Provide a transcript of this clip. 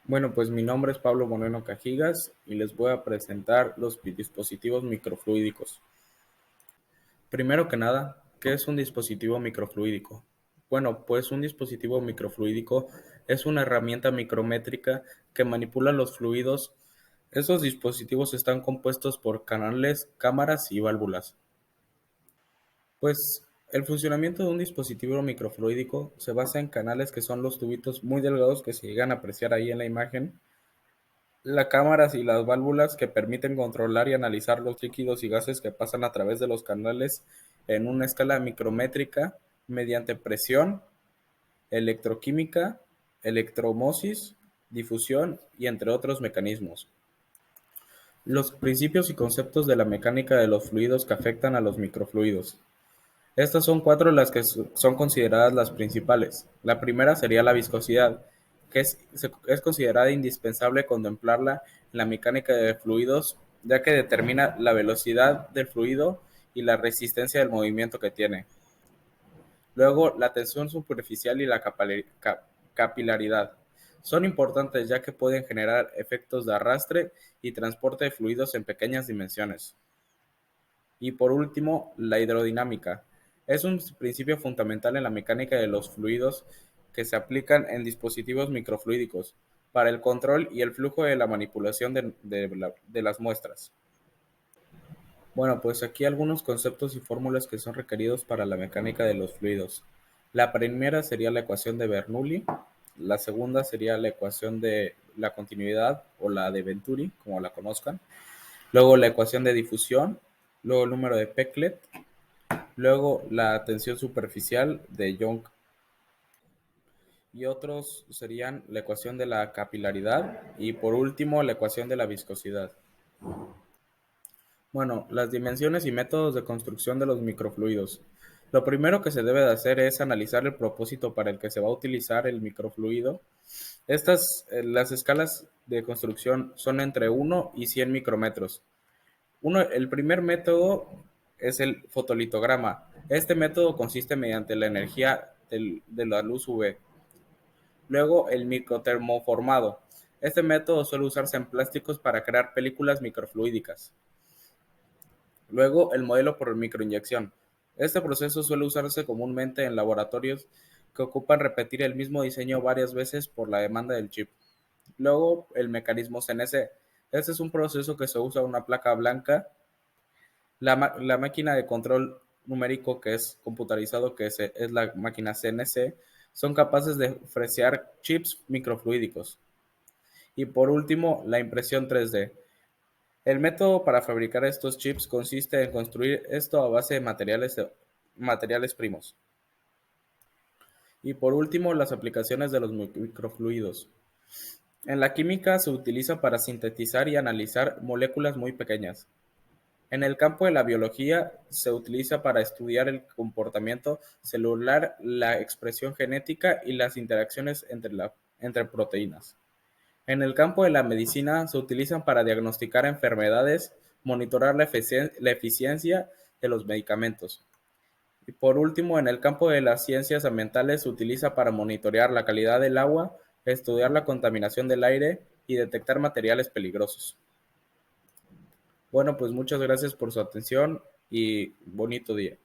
Bueno, pues mi nombre es Pablo Moreno Cajigas y les voy a presentar los dispositivos microfluídicos. Primero que nada, ¿qué es un dispositivo microfluídico? Bueno, pues un dispositivo microfluídico es una herramienta micrométrica que manipula los fluidos. Estos dispositivos están compuestos por canales, cámaras y válvulas. Pues el funcionamiento de un dispositivo microfluídico se basa en canales que son los tubitos muy delgados que se llegan a apreciar ahí en la imagen. Las cámaras y las válvulas que permiten controlar y analizar los líquidos y gases que pasan a través de los canales en una escala micrométrica mediante presión, electroquímica, electromosis, difusión y entre otros mecanismos. Los principios y conceptos de la mecánica de los fluidos que afectan a los microfluidos. Estas son cuatro las que son consideradas las principales. La primera sería la viscosidad, que es considerada indispensable contemplarla en la mecánica de fluidos, ya que determina la velocidad del fluido y la resistencia del movimiento que tiene. Luego, la tensión superficial y la capilaridad. Son importantes ya que pueden generar efectos de arrastre y transporte de fluidos en pequeñas dimensiones. Y por último, la hidrodinámica. Es un principio fundamental en la mecánica de los fluidos que se aplican en dispositivos microfluídicos para el control y el flujo de la manipulación de las muestras. Bueno, pues aquí algunos conceptos y fórmulas que son requeridos para la mecánica de los fluidos. La primera sería la ecuación de Bernoulli, la segunda sería la ecuación de la continuidad o la de Venturi, como la conozcan, luego la ecuación de difusión, luego el número de Peclet, luego la tensión superficial de Young y otros serían la ecuación de la capilaridad y por último la ecuación de la viscosidad. Bueno, las dimensiones y métodos de construcción de los microfluidos. Lo primero que se debe de hacer es analizar el propósito para el que se va a utilizar el microfluido. Las escalas de construcción son entre 1 y 100 micrómetros. El primer método es el fotolitograma. Este método consiste mediante la energía de la luz UV. Luego, el microtermoformado. Este método suele usarse en plásticos para crear películas microfluídicas. Luego, el modelo por microinyección. Este proceso suele usarse comúnmente en laboratorios que ocupan repetir el mismo diseño varias veces por la demanda del chip. Luego, el mecanismo CNC. Este es un proceso que se usa una placa blanca. La máquina de control numérico que es computarizado, es la máquina CNC, son capaces de fresear chips microfluídicos. Y por último, la impresión 3D. El método para fabricar estos chips consiste en construir esto a base de materiales primos. Y por último, las aplicaciones de los microfluidos. En la química se utiliza para sintetizar y analizar moléculas muy pequeñas. En el campo de la biología se utiliza para estudiar el comportamiento celular, la expresión genética y las interacciones entre proteínas. En el campo de la medicina se utilizan para diagnosticar enfermedades, monitorar la eficiencia de los medicamentos. Y por último, en el campo de las ciencias ambientales se utiliza para monitorear la calidad del agua, estudiar la contaminación del aire y detectar materiales peligrosos. Bueno, pues muchas gracias por su atención y bonito día.